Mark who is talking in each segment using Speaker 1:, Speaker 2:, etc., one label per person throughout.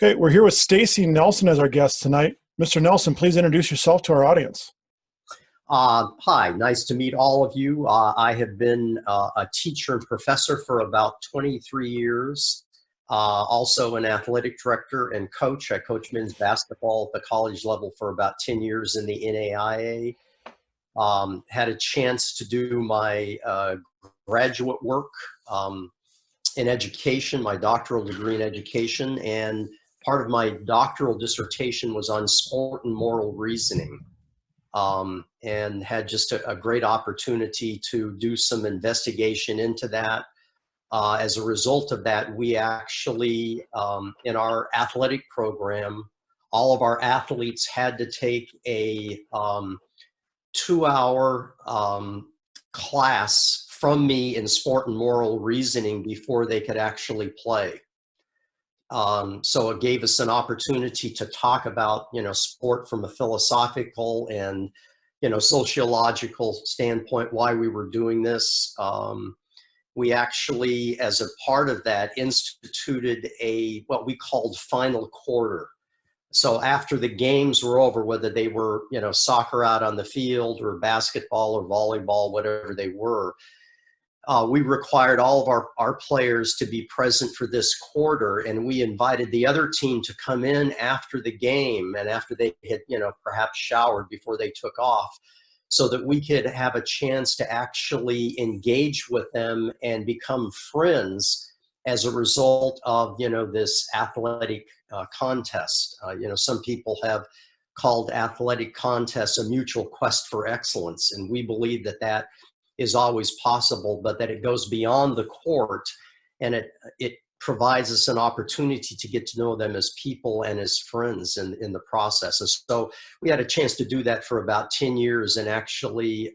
Speaker 1: Okay, we're here with Stacy Nelson as our guest tonight. Mr. Nelson, please introduce yourself to our audience.
Speaker 2: Hi, nice to meet all of you. I have been a teacher and professor for about 23 years, also an athletic director and coach. I coach men's basketball at the college level for about 10 years in the NAIA. Had a chance to do my graduate work in education, my doctoral degree in education, and part of my doctoral dissertation was on sport and moral reasoning. And had just a great opportunity to do some investigation into that. As a result of that, we actually, in our athletic program, all of our athletes had to take a 2-hour class from me in sport and moral reasoning before they could actually play. So it gave us an opportunity to talk about, sport from a philosophical and, sociological standpoint, why we were doing this. We actually, as a part of that, instituted what we called final quarter. So after the games were over, whether they were, soccer out on the field or basketball or volleyball, whatever they were, we required all of our players to be present for this quarter, and we invited the other team to come in after the game and after they had, perhaps showered before they took off, so that we could have a chance to actually engage with them and become friends as a result of, this athletic contest. Some people have called athletic contests a mutual quest for excellence, and we believe that is always possible, but that it goes beyond the court, and it provides us an opportunity to get to know them as people and as friends in the process. And so we had a chance to do that for about 10 years, and actually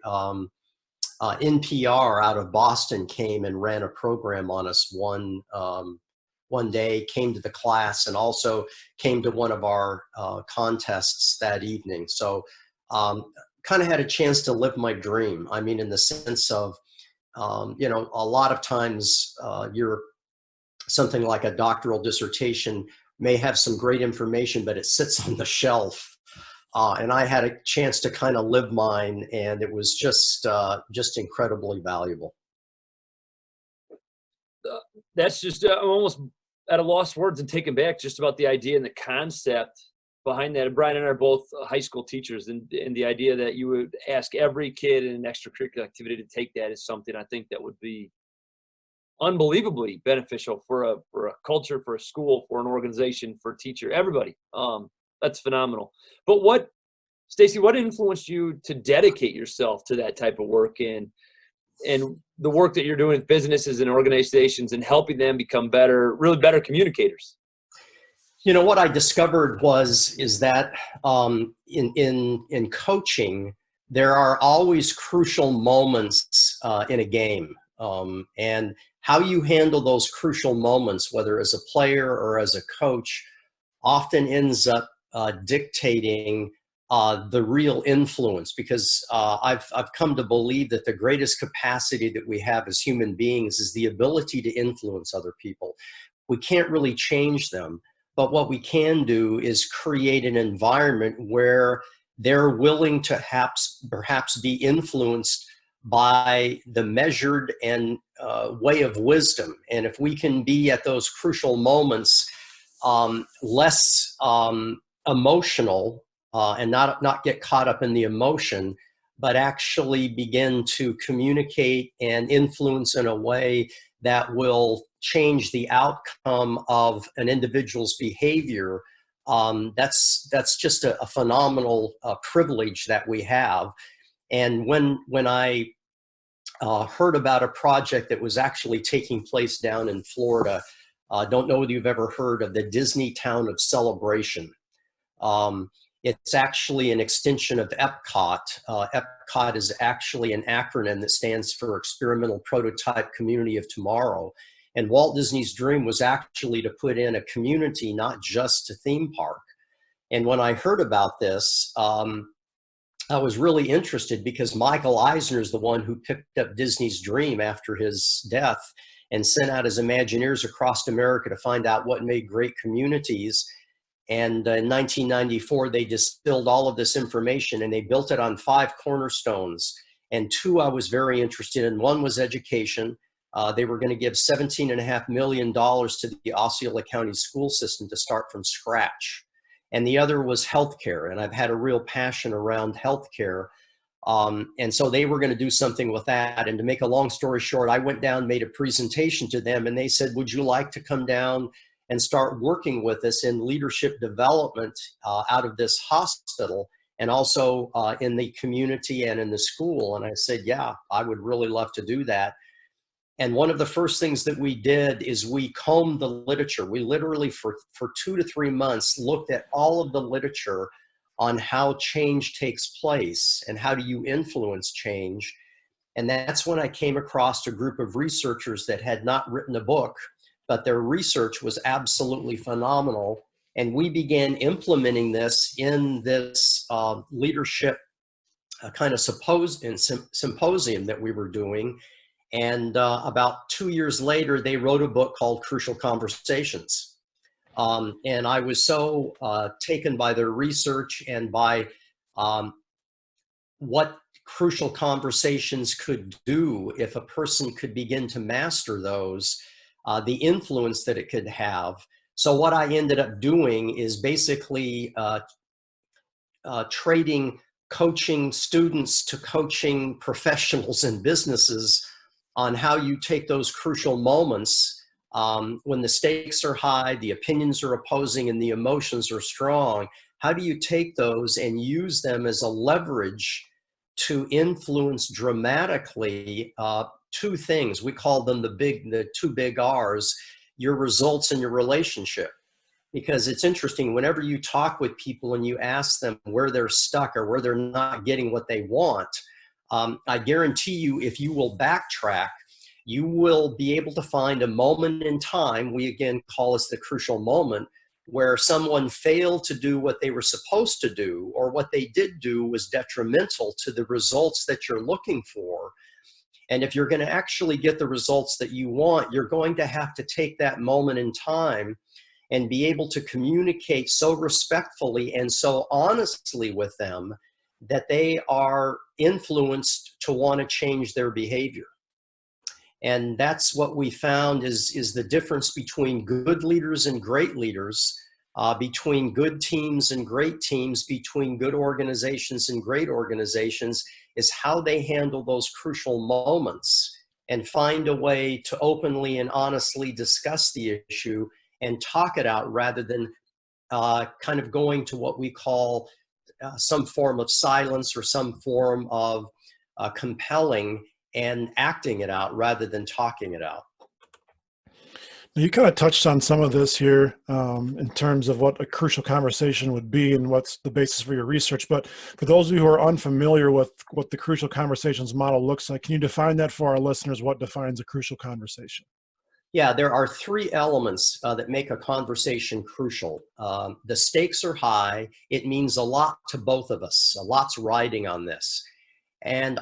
Speaker 2: NPR out of Boston came and ran a program on us one day, came to the class, and also came to one of our contests that evening. So kind of had a chance to live my dream. I mean, in the sense of, a lot of times you're something like a doctoral dissertation may have some great information, but it sits on the shelf. And I had a chance to kind of live mine, and it was just incredibly valuable.
Speaker 3: That's just, I'm almost at a lost for words and taken back just about the idea and the concept behind that. And Brian and I are both high school teachers, and the idea that you would ask every kid in an extracurricular activity to take that is something I think that would be unbelievably beneficial for a culture, for a school, for an organization, for a teacher, everybody. That's phenomenal. But Stacy, what influenced you to dedicate yourself to that type of work and the work that you're doing with businesses and organizations and helping them become really better communicators?
Speaker 2: What I discovered is that in coaching, there are always crucial moments in a game, and how you handle those crucial moments, whether as a player or as a coach, often ends up dictating the real influence. Because I've come to believe that the greatest capacity that we have as human beings is the ability to influence other people. We can't really change them, but what we can do is create an environment where they're willing to perhaps be influenced by the measured and way of wisdom. And if we can be at those crucial moments less emotional and not get caught up in the emotion, but actually begin to communicate and influence in a way that will change the outcome of an individual's behavior, that's just a phenomenal privilege that we have. And when I heard about a project that was actually taking place down in Florida, don't know whether you've ever heard of the Disney Town of Celebration. It's actually an extension of Epcot. Epcot is actually an acronym that stands for Experimental Prototype Community of Tomorrow. And Walt Disney's dream was actually to put in a community, not just a theme park. And when I heard about this, I was really interested because Michael Eisner is the one who picked up Disney's dream after his death and sent out as Imagineers across America to find out what made great communities. And in 1994, they distilled all of this information and they built it on 5 cornerstones. And 2 I was very interested in. One was education. They were going to give $17.5 million to the Osceola County school system to start from scratch. And the other was healthcare. And I've had a real passion around healthcare. And so they were going to do something with that. And to make a long story short, I went down, made a presentation to them, and they said, would you like to come down and start working with us in leadership development out of this hospital and also in the community and in the school? And I said, yeah, I would really love to do that. And one of the first things that we did is we combed the literature. We literally, for 2 to 3 months, looked at all of the literature on how change takes place and how do you influence change. And that's when I came across a group of researchers that had not written a book, but their research was absolutely phenomenal. And we began implementing this in this leadership kind of symposium that we were doing. And about 2 years later, they wrote a book called Crucial Conversations. And I was so taken by their research and by what crucial conversations could do if a person could begin to master those, the influence that it could have. So what I ended up doing is basically trading coaching students to coaching professionals and businesses on how you take those crucial moments when the stakes are high, the opinions are opposing, and the emotions are strong. How do you take those and use them as a leverage to influence dramatically 2 things? We call them the 2 big R's, your results and your relationship. Because it's interesting, whenever you talk with people and you ask them where they're stuck or where they're not getting what they want, I guarantee you, if you will backtrack, you will be able to find a moment in time, we again call this the crucial moment, where someone failed to do what they were supposed to do, or what they did do was detrimental to the results that you're looking for. And if you're going to actually get the results that you want, you're going to have to take that moment in time and be able to communicate so respectfully and so honestly with them that they are influenced to want to change their behavior. And that's what we found is the difference between good leaders and great leaders, between good teams and great teams, between good organizations and great organizations, is how they handle those crucial moments and find a way to openly and honestly discuss the issue and talk it out, rather than kind of going to what we call some form of silence or some form of compelling and acting it out rather than talking it out.
Speaker 1: Now, you kind of touched on some of this here in terms of what a crucial conversation would be and what's the basis for your research. But for those of you who are unfamiliar with what the crucial conversations model looks like, can you define that for our listeners? What defines a crucial conversation?
Speaker 2: Yeah, there are 3 elements that make a conversation crucial. The stakes are high. It means a lot to both of us. A lot's riding on this. And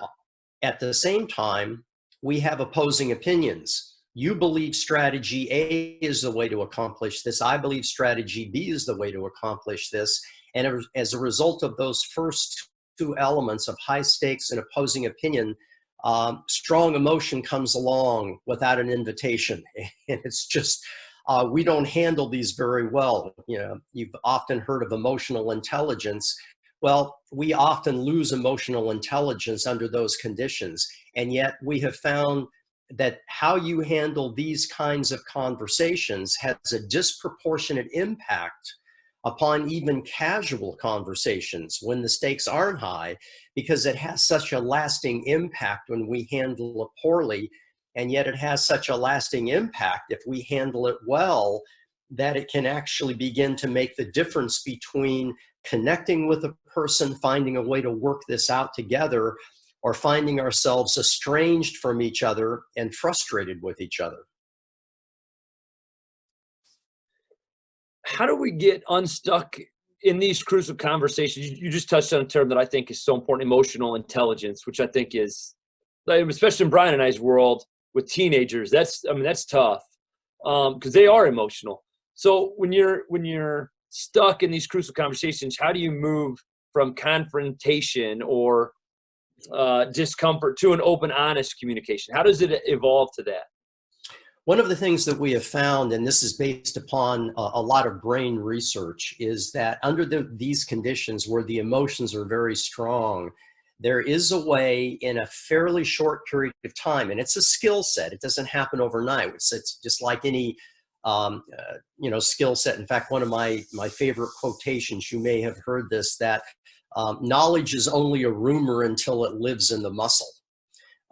Speaker 2: at the same time, we have opposing opinions. You believe strategy A is the way to accomplish this. I believe strategy B is the way to accomplish this. And as a result of those first 2 elements of high stakes and opposing opinion, strong emotion comes along without an invitation. And it's just, we don't handle these very well. You know, you've often heard of emotional intelligence. Well, we often lose emotional intelligence under those conditions. And yet we have found that how you handle these kinds of conversations has a disproportionate impact upon even casual conversations when the stakes aren't high, because it has such a lasting impact when we handle it poorly. And yet it has such a lasting impact if we handle it well, that it can actually begin to make the difference between connecting with a person, finding a way to work this out together, or finding ourselves estranged from each other and frustrated with each other.
Speaker 3: How do we get unstuck in these crucial conversations? You just touched on a term that I think is so important, emotional intelligence, which I think is, especially in Brian and I's world, with teenagers. That's tough, because they are emotional. So when you're stuck in these crucial conversations, how do you move from confrontation or discomfort to an open, honest communication? How does it evolve to that?
Speaker 2: One of the things that we have found, and this is based upon a lot of brain research, is that under these conditions where the emotions are very strong, there is a way in a fairly short period of time, and it's a skill set. It doesn't happen overnight. It's just like any skill set. In fact, one of my favorite quotations, you may have heard this, that knowledge is only a rumor until it lives in the muscle.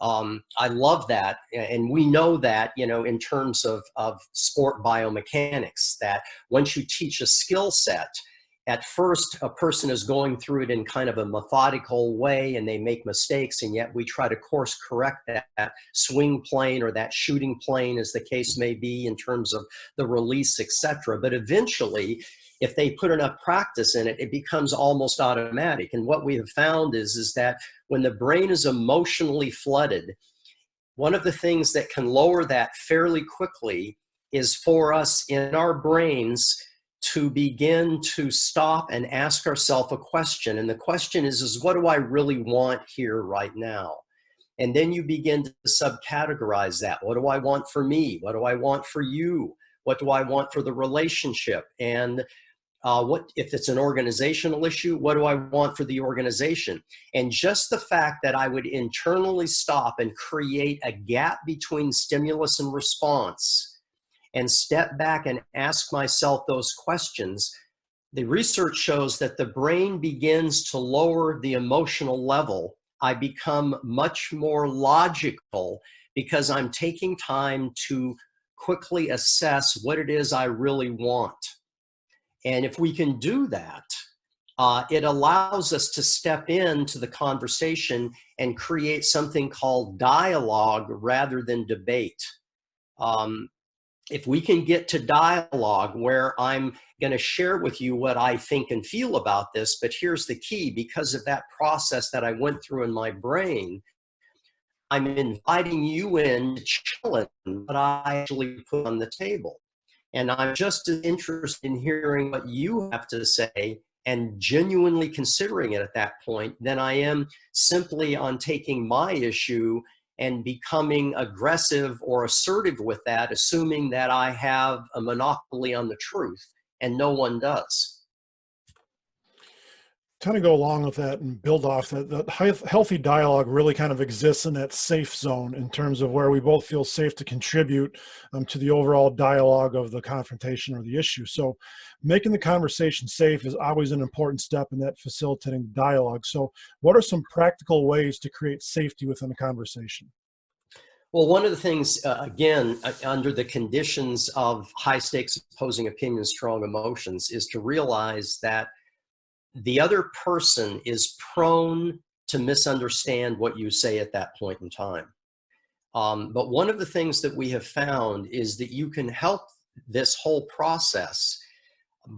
Speaker 2: I love that. And we know that, in terms of sport biomechanics, that once you teach a skill set, at first a person is going through it in kind of a methodical way and they make mistakes. And yet we try to course correct that swing plane or that shooting plane, as the case may be, in terms of the release, etc. But eventually, if they put enough practice in it, it becomes almost automatic. And what we have found is that when the brain is emotionally flooded, one of the things that can lower that fairly quickly is for us in our brains to begin to stop and ask ourselves a question. And the question is what do I really want here right now? And then you begin to subcategorize that. What do I want for me? What do I want for you? What do I want for the relationship? And what if it's an organizational issue? What do I want for the organization? And just the fact that I would internally stop and create a gap between stimulus and response and step back and ask myself those questions, the research shows that the brain begins to lower the emotional level. I become much more logical because I'm taking time to quickly assess what it is I really want. And if we can do that, it allows us to step into the conversation and create something called dialogue rather than debate. If we can get to dialogue where I'm going to share with you what I think and feel about this, but here's the key: because of that process that I went through in my brain, I'm inviting you in to challenge what I actually put on the table. And I'm just as interested in hearing what you have to say and genuinely considering it at that point than I am simply on taking my issue and becoming aggressive or assertive with that, assuming that I have a monopoly on the truth, and no one does.
Speaker 1: Kind of go along with that and build off that healthy dialogue really kind of exists in that safe zone in terms of where we both feel safe to contribute to the overall dialogue of the confrontation or the issue. So making the conversation safe is always an important step in that facilitating dialogue. So what are some practical ways to create safety within a conversation?
Speaker 2: Well, one of the things, again, under the conditions of high stakes, opposing opinions, strong emotions, is to realize that the other person is prone to misunderstand what you say at that point in time. But one of the things that we have found is that you can help this whole process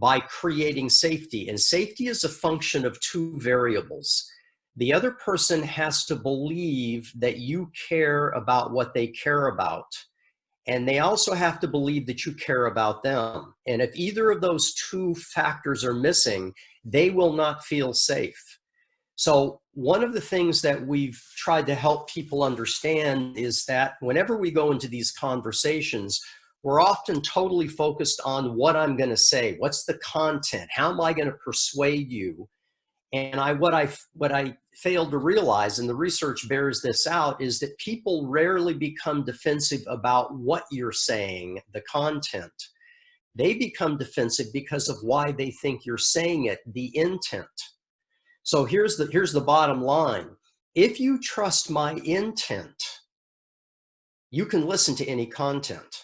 Speaker 2: by creating safety. And safety is a function of two variables. The other person has to believe that you care about what they care about. And they also have to believe that you care about them. And if either of those two factors are missing, they will not feel safe. So one of the things that we've tried to help people understand is that whenever we go into these conversations, we're often totally focused on what I'm going to say. What's the content? How am I going to persuade you? And what I failed to realize, and the research bears this out, is that people rarely become defensive about what you're saying, the content. They become defensive because of why they think you're saying it, the intent. So here's the bottom line. If you trust my intent, you can listen to any content.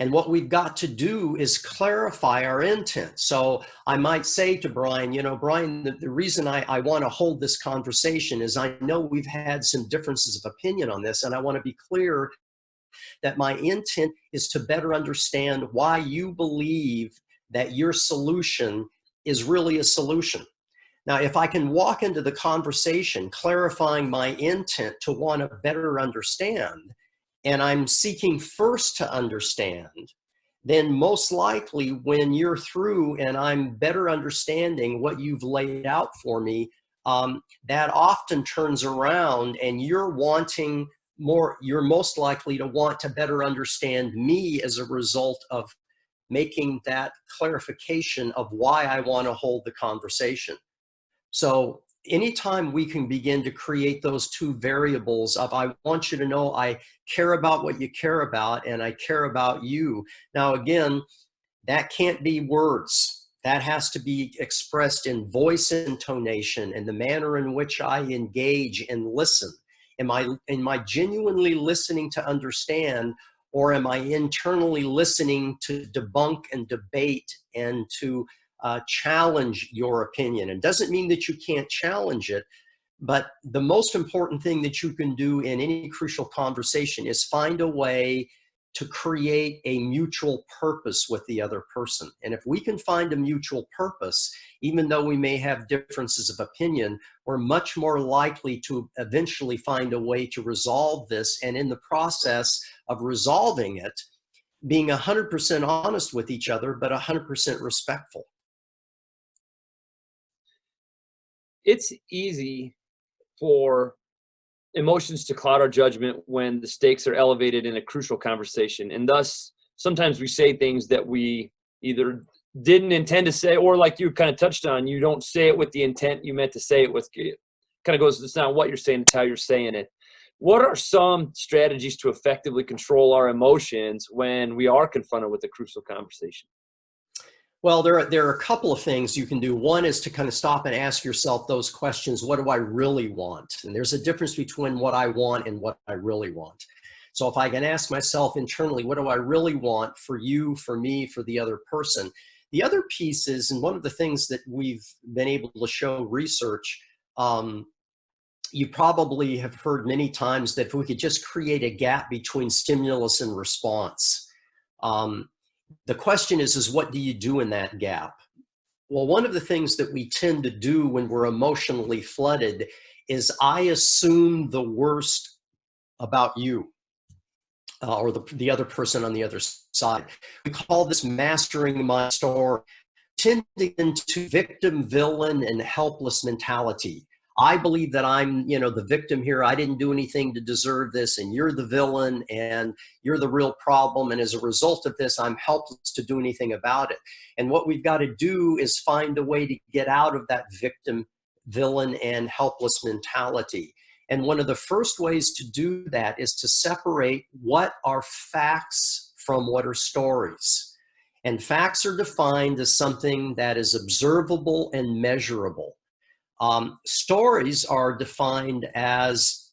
Speaker 2: And what we've got to do is clarify our intent. So I might say to Brian, Brian, the reason I want to hold this conversation is I know we've had some differences of opinion on this, and I want to be clear that my intent is to better understand why you believe that your solution is really a solution. Now, if I can walk into the conversation clarifying my intent to want to better understand, and I'm seeking first to understand, then most likely when you're through and I'm better understanding what you've laid out for me, that often turns around and you're wanting more, you're most likely to want to better understand me as a result of making that clarification of why I want to hold the conversation. So anytime we can begin to create those two variables of, I want you to know I care about what you care about and I care about you. Now, again, that can't be words. That has to be expressed in voice intonation and the manner in which I engage and listen. Am I genuinely listening to understand, or am I internally listening to debunk and debate and to challenge your opinion? It doesn't mean that you can't challenge it, but the most important thing that you can do in any crucial conversation is find a way to create a mutual purpose with the other person. And if we can find a mutual purpose, even though we may have differences of opinion, we're much more likely to eventually find a way to resolve this. And in the process of resolving it, being 100% honest with each other, but 100% respectful.
Speaker 3: It's easy for emotions to cloud our judgment when the stakes are elevated in a crucial conversation. And thus, sometimes we say things that we either didn't intend to say, or like you kind of touched on, you don't say it with the intent you meant to say it with. It kind of goes, it's not what you're saying, it's how you're saying it. What are some strategies to effectively control our emotions when we are confronted with a crucial conversation?
Speaker 2: Well, there are a couple of things you can do. One is to kind of stop and ask yourself those questions. What do I really want? And there's a difference between what I want and what I really want. So if I can ask myself internally, what do I really want for you, for me, for the other person? The other piece is, and one of the things that we've been able to show research, you probably have heard many times that if we could just create a gap between stimulus and response, the question is what do you do in that gap? Well, one of the things that we tend to do when we're emotionally flooded is I assume the worst about you or the other person on the other side. We call this mastering my story, tending into victim, villain, and helpless mentality. I believe that I'm, the victim here. I didn't do anything to deserve this, and you're the villain, and you're the real problem. And as a result of this, I'm helpless to do anything about it. And what we've got to do is find a way to get out of that victim, villain, and helpless mentality. And one of the first ways to do that is to separate what are facts from what are stories. And facts are defined as something that is observable and measurable. Stories are defined as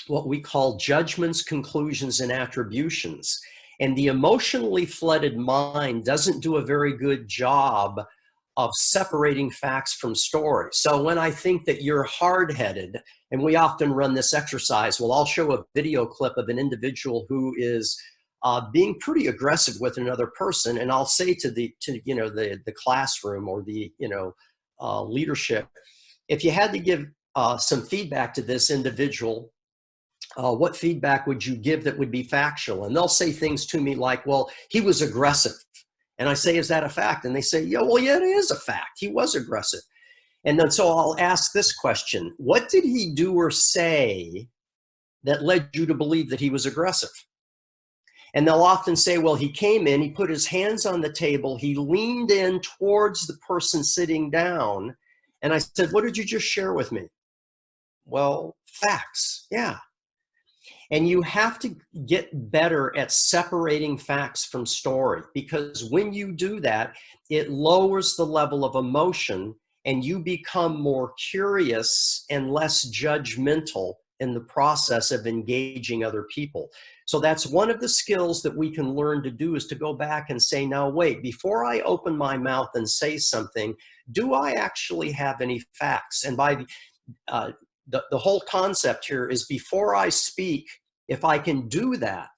Speaker 2: what we call judgments, conclusions, and attributions. And the emotionally flooded mind doesn't do a very good job of separating facts from stories. So when I think that you're hard-headed, and we often run this exercise, well, I'll show a video clip of an individual who is being pretty aggressive with another person, and I'll say to the classroom or the leadership, if you had to give some feedback to this individual, what feedback would you give that would be factual? And they'll say things to me like, well, he was aggressive. And I say, is that a fact? And they say, yeah, it is a fact. He was aggressive. And then so I'll ask this question: what did he do or say that led you to believe that he was aggressive? And they'll often say, well, he came in, he put his hands on the table, he leaned in towards the person sitting down. And I said, what did you just share with me? Well, facts. Yeah. And you have to get better at separating facts from story, because when you do that, it lowers the level of emotion and you become more curious and less judgmental in the process of engaging other people. So that's one of the skills that we can learn to do, is to go back and say, now wait, before I open my mouth and say something, do I actually have any facts? And by the whole concept here is, before I speak, if I can do that,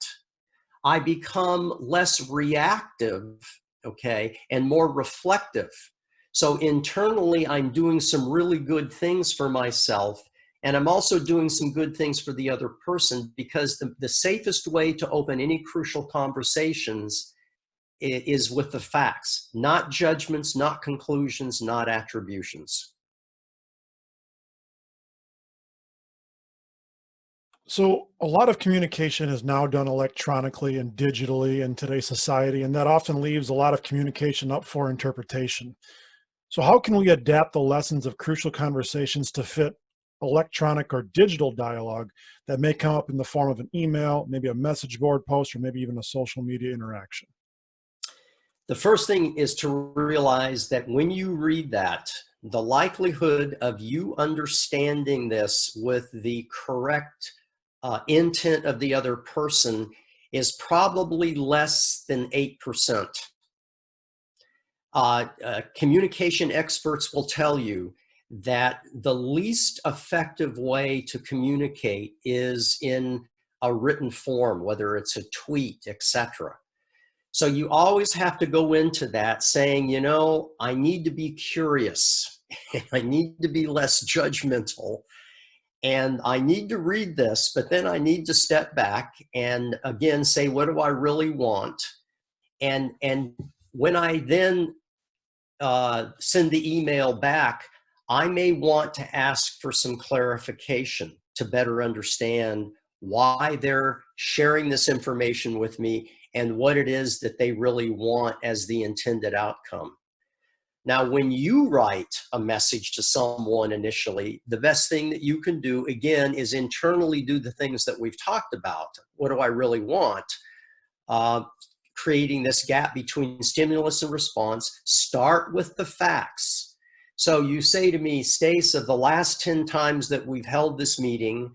Speaker 2: I become less reactive, okay, and more reflective. So internally, I'm doing some really good things for myself, And I'm also doing some good things for the other person, because the safest way to open any crucial conversations is with the facts, not judgments, not conclusions, not attributions.
Speaker 1: So a lot of communication is now done electronically and digitally in today's society, and that often leaves a lot of communication up for interpretation. So how can we adapt the lessons of crucial conversations to fit electronic or digital dialogue that may come up in the form of an email, maybe a message board post, or maybe even a social media interaction?
Speaker 2: The first thing is to realize that when you read that, the likelihood of you understanding this with the correct intent of the other person is probably less than 8%. Communication experts will tell you that the least effective way to communicate is in a written form, whether it's a tweet, etc. So you always have to go into that saying, you know, I need to be curious, I need to be less judgmental, and I need to read this, but then I need to step back and again say, what do I really want? And when I then send the email back, I may want to ask for some clarification to better understand why they're sharing this information with me and what it is that they really want as the intended outcome. Now, when you write a message to someone initially, the best thing that you can do, again, is internally do the things that we've talked about. What do I really want? Creating this gap between stimulus and response. Start with the facts. So you say to me, Stace, of the last 10 times that we've held this meeting,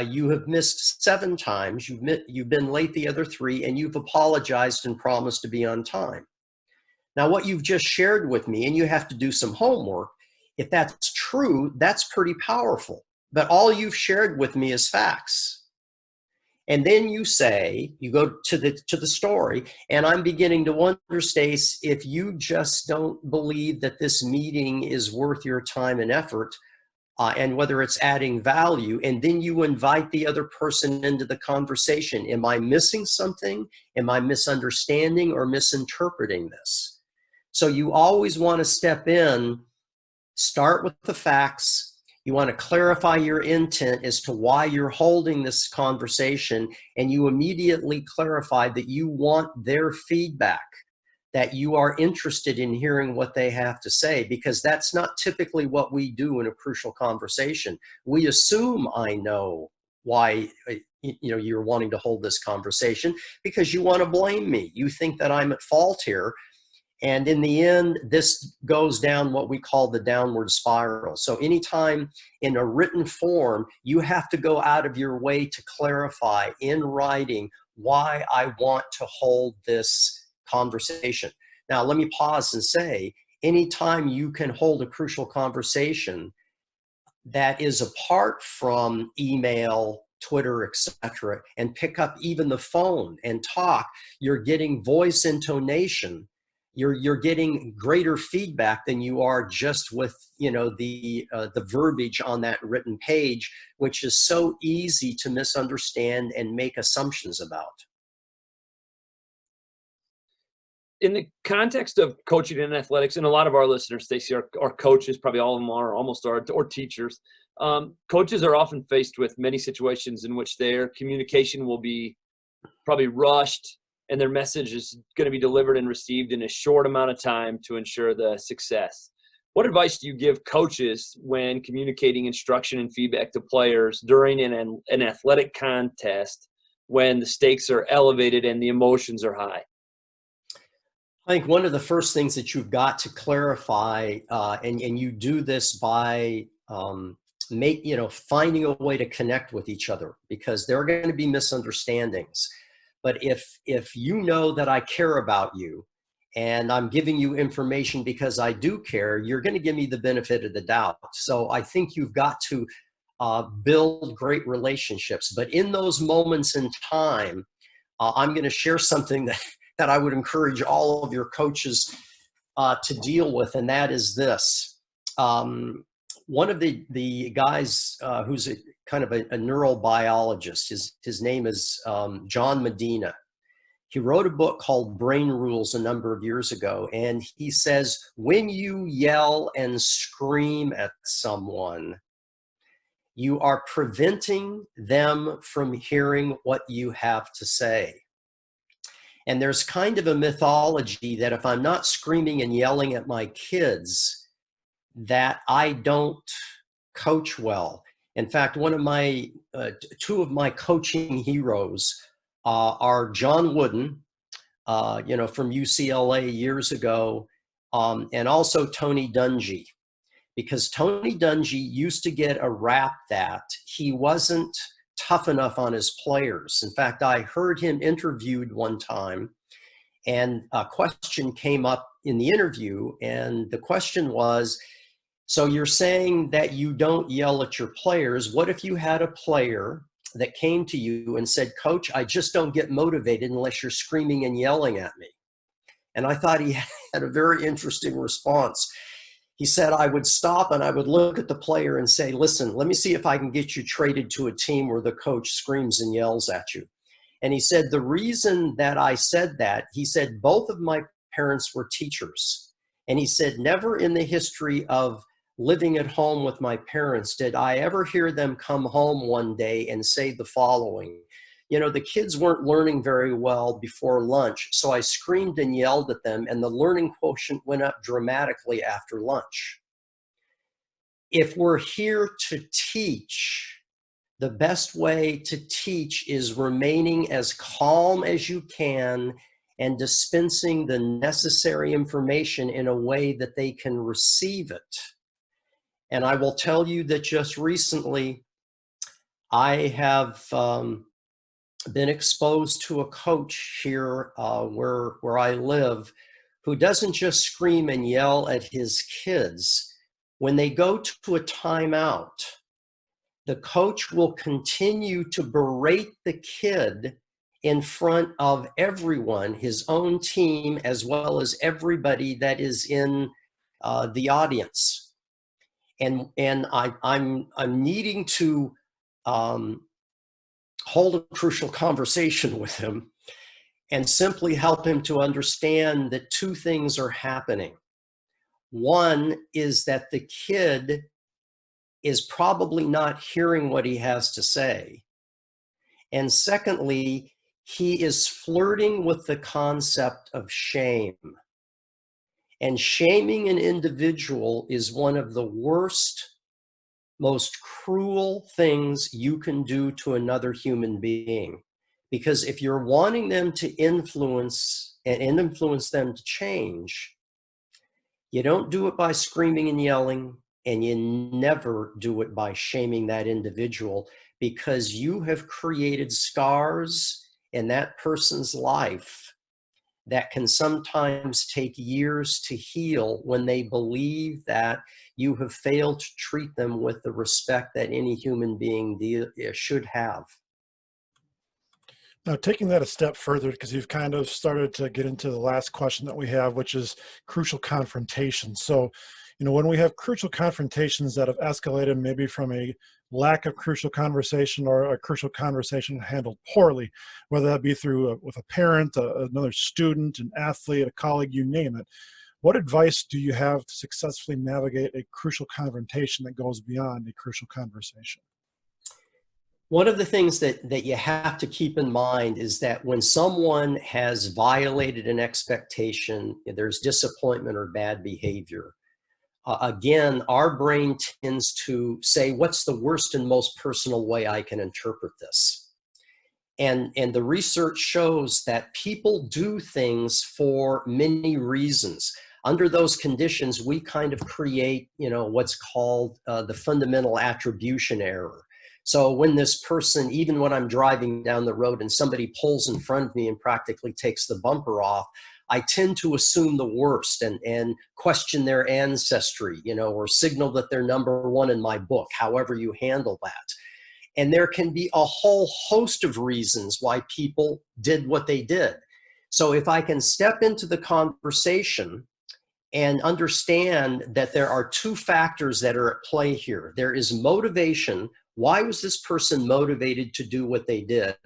Speaker 2: you have missed 7 times. You've been late the other 3, and you've apologized and promised to be on time. Now, what you've just shared with me, and you have to do some homework, if that's true, that's pretty powerful. But all you've shared with me is facts. And then you say, you go to the story, and I'm beginning to wonder, Stace, if you just don't believe that this meeting is worth your time and effort, and whether it's adding value, and then you invite the other person into the conversation. Am I missing something? Am I misunderstanding or misinterpreting this? So you always want to step in, start with the facts. You want to clarify your intent as to why you're holding this conversation, and you immediately clarify that you want their feedback, that you are interested in hearing what they have to say, because that's not typically what we do in a crucial conversation. We assume I know why you're wanting to hold this conversation, because you want to blame me. You think that I'm at fault here. And in the end, this goes down what we call the downward spiral. So anytime in a written form, you have to go out of your way to clarify in writing why I want to hold this conversation. Now, let me pause and say, anytime you can hold a crucial conversation that is apart from email, Twitter, etc., and pick up even the phone and talk, you're getting voice intonation. You're getting greater feedback than you are just with the verbiage on that written page, which is so easy to misunderstand and make assumptions about.
Speaker 3: In the context of coaching and athletics, and a lot of our listeners, Stacy, are coaches, probably all of them are, almost are, or teachers. Coaches are often faced with many situations in which their communication will be probably rushed, and their message is going to be delivered and received in a short amount of time to ensure the success. What advice do you give coaches when communicating instruction and feedback to players during an athletic contest when the stakes are elevated and the emotions are high?
Speaker 2: I think one of the first things that you've got to clarify, and you do this by finding a way to connect with each other, because there are going to be misunderstandings. But if you know that I care about you and I'm giving you information because I do care, you're going to give me the benefit of the doubt. So I think you've got to build great relationships. But in those moments in time, I'm going to share something that I would encourage all of your coaches to deal with, and that is this. one of the guys who's kind of a neurobiologist, his name is John Medina. He wrote a book called Brain Rules a number of years ago, and he says, when you yell and scream at someone, you are preventing them from hearing what you have to say. And there's kind of a mythology that if I'm not screaming and yelling at my kids, that I don't coach well. In fact, one of my, two of my coaching heroes are John Wooden, from UCLA years ago, and also Tony Dungy. Because Tony Dungy used to get a rap that he wasn't tough enough on his players. In fact, I heard him interviewed one time, and a question came up in the interview, and the question was, so you're saying that you don't yell at your players. What if you had a player that came to you and said, Coach, I just don't get motivated unless you're screaming and yelling at me? And I thought he had a very interesting response. He said, I would stop and I would look at the player and say, listen, let me see if I can get you traded to a team where the coach screams and yells at you. And he said, the reason that I said that, he said, both of my parents were teachers. And he said, never in the history of living at home with my parents did I ever hear them come home one day and say the following, the kids weren't learning very well before lunch, so I screamed and yelled at them, and the learning quotient went up dramatically after lunch. If we're here to teach, the best way to teach is remaining as calm as you can and dispensing the necessary information in a way that they can receive it. And I will tell you that just recently, I have been exposed to a coach here where I live who doesn't just scream and yell at his kids. When they go to a timeout, the coach will continue to berate the kid in front of everyone, his own team, as well as everybody that is in the audience. And I'm needing to hold a crucial conversation with him and simply help him to understand that two things are happening. One is that the kid is probably not hearing what he has to say. And secondly, he is flirting with the concept of shame. And shaming an individual is one of the worst, most cruel things you can do to another human being. Because if you're wanting them to influence them to change, you don't do it by screaming and yelling, and you never do it by shaming that individual, because you have created scars in that person's life that can sometimes take years to heal when they believe that you have failed to treat them with the respect that any human being should have.
Speaker 1: Now, taking that a step further, because you've kind of started to get into the last question that we have, which is crucial confrontations. So, when we have crucial confrontations that have escalated maybe from a lack of crucial conversation or a crucial conversation handled poorly, whether that be through with a parent, another student, an athlete, a colleague, you name it. What advice do you have to successfully navigate a crucial confrontation that goes beyond a crucial conversation?
Speaker 2: One of the things that you have to keep in mind is that when someone has violated an expectation, there's disappointment or bad behavior. Again, our brain tends to say, what's the worst and most personal way I can interpret this? And the research shows that people do things for many reasons. Under those conditions, we kind of create, what's called the fundamental attribution error. So when this person, even when I'm driving down the road and somebody pulls in front of me and practically takes the bumper off, I tend to assume the worst and question their ancestry, or signal that they're number one in my book, however you handle that. And there can be a whole host of reasons why people did what they did. So if I can step into the conversation and understand that there are two factors that are at play here. There is motivation. Why was this person motivated to do what they did?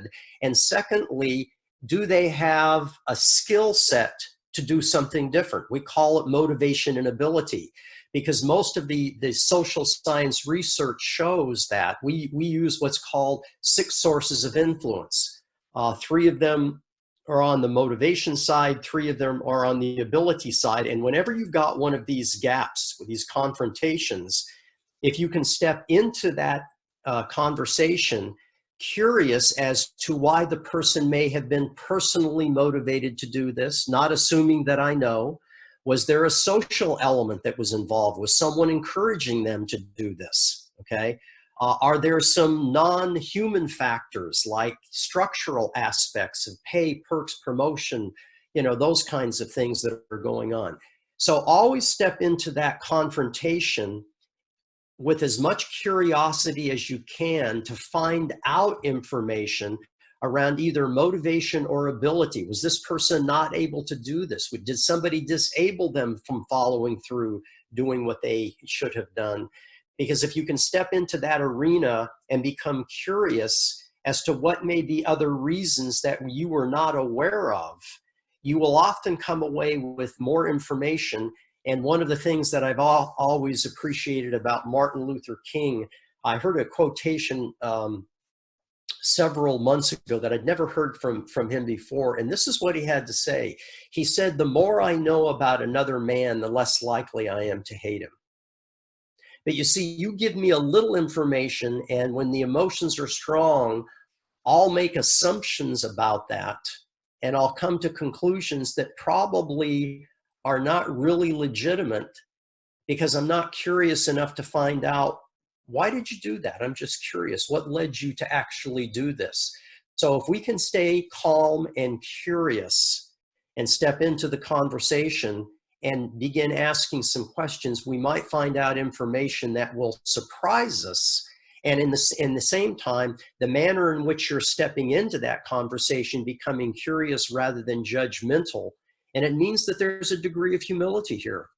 Speaker 2: And secondly, do they have a skill set to do something different? We call it motivation and ability, because most of the social science research shows that we use what's called 6 sources of influence. 3 of them are on the motivation side, 3 of them are on the ability side. And whenever you've got one of these gaps, with these confrontations, if you can step into that conversation, curious as to why the person may have been personally motivated to do this, not assuming that I know. Was there a social element that was involved? Was someone encouraging them to do this? Okay. Are there some non-human factors like structural aspects of pay, perks, promotion, those kinds of things that are going on? So always step into that confrontation with as much curiosity as you can to find out information around either motivation or ability. Was this person not able to do this? Did somebody disable them from following through doing what they should have done? Because if you can step into that arena and become curious as to what may be other reasons that you were not aware of, you will often come away with more information. And one of the things that I've always appreciated about Martin Luther King, I heard a quotation several months ago that I'd never heard from him before. And this is what he had to say. He said, "The more I know about another man, the less likely I am to hate him." But you see, you give me a little information, and when the emotions are strong, I'll make assumptions about that, and I'll come to conclusions that probably are not really legitimate, because I'm not curious enough to find out, why did you do that? I'm just curious. What led you to actually do this? So if we can stay calm and curious and step into the conversation and begin asking some questions, we might find out information that will surprise us. And in the same time, the manner in which you're stepping into that conversation, becoming curious rather than judgmental. And it means that there's a degree of humility here.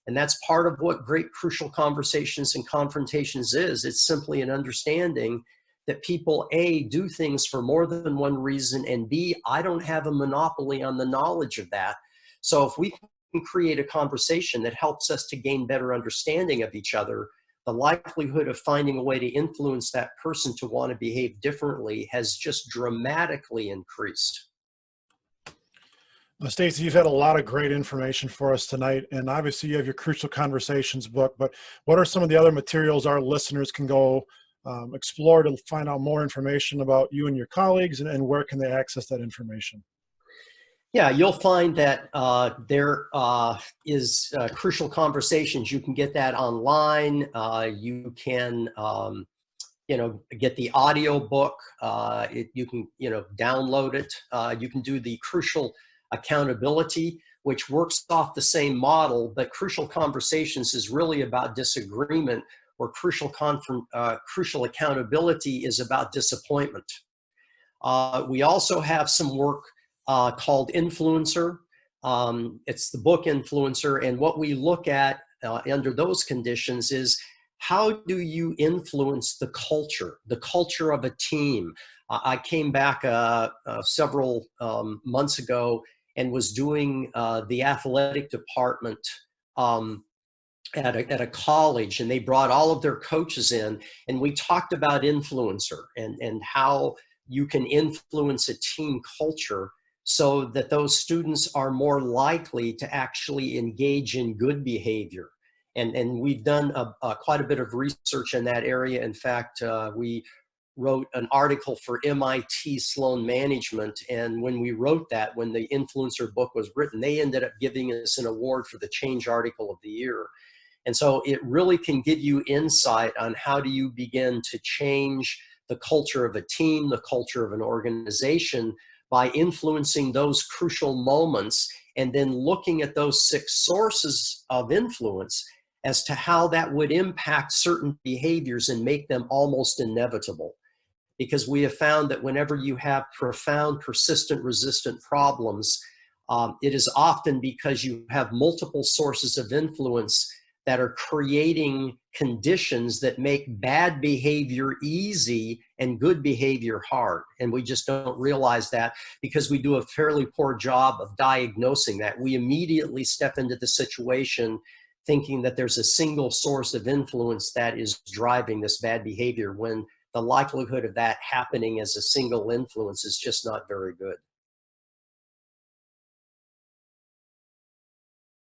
Speaker 2: And that's part of what great crucial conversations and confrontations is. It's simply an understanding that people, A, do things for more than one reason, and B, I don't have a monopoly on the knowledge of that. So if we can create a conversation that helps us to gain better understanding of each other, the likelihood of finding a way to influence that person to want to behave differently has just dramatically increased.
Speaker 1: Stacy, you've had a lot of great information for us tonight, and obviously you have your Crucial Conversations book, but what are some of the other materials our listeners can go explore to find out more information about you and your colleagues, and where can they access that information?
Speaker 2: Yeah, you'll find that there is Crucial Conversations. You can get that online. You can get the audio book. You can download it. You can do the Crucial Accountability, which works off the same model, but Crucial Conversations is really about disagreement, where Crucial Accountability is about disappointment. We also have some work called Influencer. It's the book Influencer, and what we look at under those conditions is, how do you influence the culture of a team? I came back several months ago and was doing the athletic department at a college, and they brought all of their coaches in, and we talked about influencer and how you can influence a team culture so that those students are more likely to actually engage in good behavior. And we've done quite a bit of research in that area. In fact, we wrote an article for MIT Sloan Management. And when we wrote that, when the influencer book was written, they ended up giving us an award for the Change Article of the Year. And so it really can give you insight on how do you begin to change the culture of a team, the culture of an organization, by influencing those crucial moments, and then looking at those 6 sources of influence as to how that would impact certain behaviors and make them almost inevitable. Because we have found that whenever you have profound, persistent, resistant problems, It is often because you have multiple sources of influence that are creating conditions that make bad behavior easy and good behavior hard. And we just don't realize that because we do a fairly poor job of diagnosing that. We immediately step into the situation thinking that there's a single source of influence that is driving this bad behavior, when the likelihood of that happening as a single influence is just not very good.